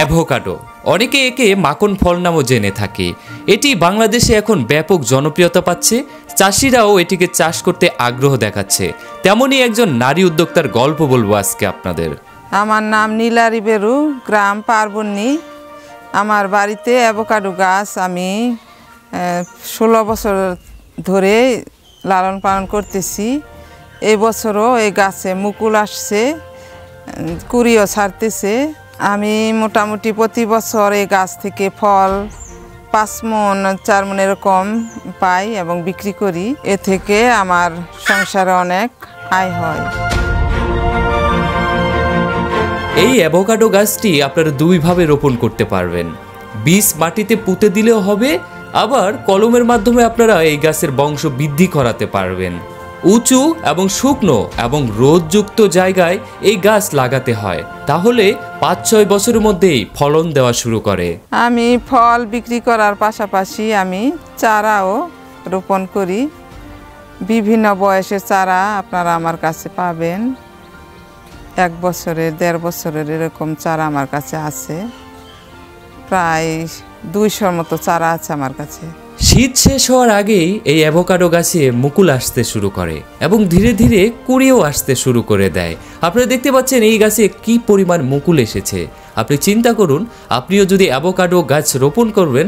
Avocado, অনেকে একে মাখন ফল নামও জেনে থাকে। এটি বাংলাদেশে এখন ব্যাপক জনপ্রিয়তা পাচ্ছে, চাষিরাও এটিকে চাষ করতে আগ্রহ দেখাচ্ছে। তেমনই একজন নারী উদ্যোক্তার গল্প বলবো আজকে আপনাদের। আমার নাম নীলারি বেরু, গ্রাম পার্বণী। আমার বাড়িতে অ্যাভোকাডো গাছ আমি 16 বছর ধরে লালন পালন করতেছি। এই বছরও এই গাছে মুকুল আসছে, কুড়িও ছাড়তেছে। আমি মোটামুটি প্রতি বছর এই গাছ থেকে ফল 5 মণ 4 মণ এরকম পাই এবং বিক্রি করি। এ থেকে আমার সংসারে অনেক আয় হয়। এই অ্যাভোকাডো গাছটি আপনারা দুইভাবে রোপণ করতে পারবেন। বীজ মাটিতে পুঁতে দিলেও হবে, আবার কলমের মাধ্যমে আপনারা এই গাছের বংশ বৃদ্ধি করাতে পারবেন। উঁচু এবং শুকনো এবং রোদযুক্ত জায়গায় এই গাছ লাগাতে হয়, তাহলে 5-6 বছরের মধ্যেই ফলন দেওয়া শুরু করে। আমি ফল বিক্রি করার পাশাপাশি আমি চারাও রোপণ করি। বিভিন্ন বয়সের চারা আপনারা আমার কাছে পাবেন। 1 বছরের 1.5 বছরের এরকম চারা আমার কাছে আছে। প্রায় 200 মতো চারা আছে আমার কাছে। শীত শেষ হওয়ার আগেই এই অ্যাভোকাডো গাছে মুকুল আসতে শুরু করে এবং ধীরে ধীরে কুড়িও আসতে শুরু করে দেয়। আপনারা দেখতে পাচ্ছেন এই গাছে কি পরিমাণ মুকুল এসেছে। আপনি চিন্তা করুন, আপনিও যদি অ্যাভোকাডো গাছ রোপণ করবেন,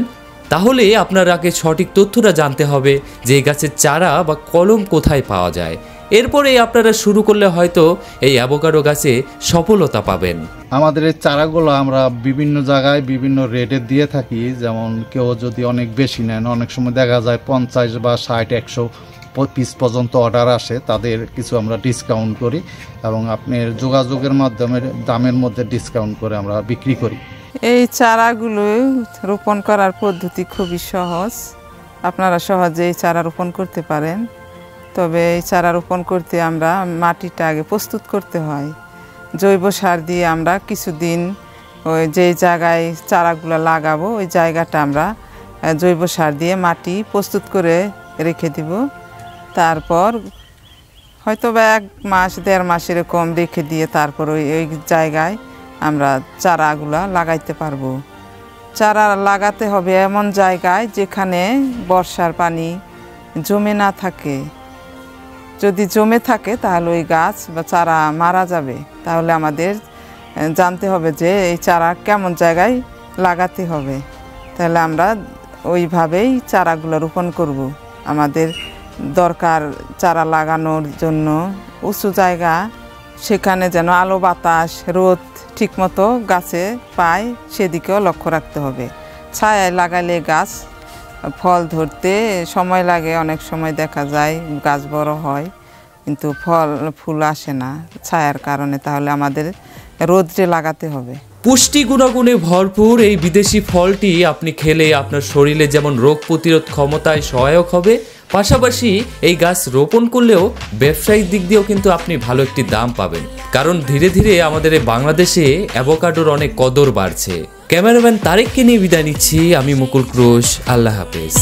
তাহলে আপনার আগে সঠিক তথ্যটা জানতে হবে যে এই গাছের চারা বা কলম কোথায় পাওয়া যায়। এরপরে আপনারা শুরু করলে হয়তো এই অ্যাভোকাডো গাছে সফলতা পাবেন। আমাদের এই চারাগুলো আমরা বিভিন্ন জায়গায় বিভিন্ন রেটে দিয়ে থাকি। যেমন কেউ যদি অনেক বেশি নেন, অনেক সময় দেখা যায় 50 বা 60-100 পিস পর্যন্ত অর্ডার আসে, তাদের কিছু আমরা ডিসকাউন্ট করি এবং আপনার যোগাযোগের মাধ্যমে দামের মধ্যে ডিসকাউন্ট করে আমরা বিক্রি করি। এই চারাগুলো রোপণ করার পদ্ধতি খুবই সহজ। আপনারা সহজে এই চারা রোপণ করতে পারেন। তবে এই চারা রোপণ করতে আমরা মাটিটা আগে প্রস্তুত করতে হয়। জৈব সার দিয়ে আমরা কিছুদিন ওই যে জায়গায় চারাগুলো লাগাবো ওই জায়গাটা আমরা জৈব সার দিয়ে মাটি প্রস্তুত করে রেখে দিব। তারপর হয়তো বা 1 মাস 1.5 মাস এরকম রেখে দিয়ে তারপর ওই জায়গায় আমরা চারাগুলা লাগাইতে পারবো। চারা লাগাতে হবে এমন জায়গায় যেখানে বর্ষার পানি জমে না থাকে। যদি জমে থাকে তাহলে ওই গাছ বা চারা মারা যাবে। তাহলে আমাদের জানতে হবে যে এই চারা কেমন জায়গায় লাগাতে হবে, তাহলে আমরা ওইভাবেই চারাগুলো রোপণ করব। আমাদের দরকার চারা লাগানোর জন্য উঁচু জায়গা, সেখানে যেন আলো বাতাস রোদ ঠিকমতো গাছে পায় সেদিকেও লক্ষ্য রাখতে হবে। ছায়ায় লাগালে গাছ ফল ধরতে সময় লাগে, অনেক সময় দেখা যায় গাছ বড় হয় কিন্তু ফুল আসে না ছায়ার কারণে। তাহলে আমাদের রোদে লাগাতে হবে। পুষ্টি গুণাগুণে ভরপুর এই বিদেশি ফলটি আপনি খেলে আপনার শরীরে যেমন রোগ প্রতিরোধ ক্ষমতায় সহায়ক হবে, পাশাপাশি এই গাছ রোপণ করলেও ব্যবসায়িক দিক দিয়েও কিন্তু আপনি ভালো একটি দাম পাবেন। কারণ ধীরে ধীরে আমাদের বাংলাদেশে অ্যাভোকাডোর অনেক কদর বাড়ছে। ক্যামেরাম্যান তারেককে নিয়ে বিদায় নিচ্ছি, আমি মুকুল ক্রোশ। আল্লাহ হাফেজ।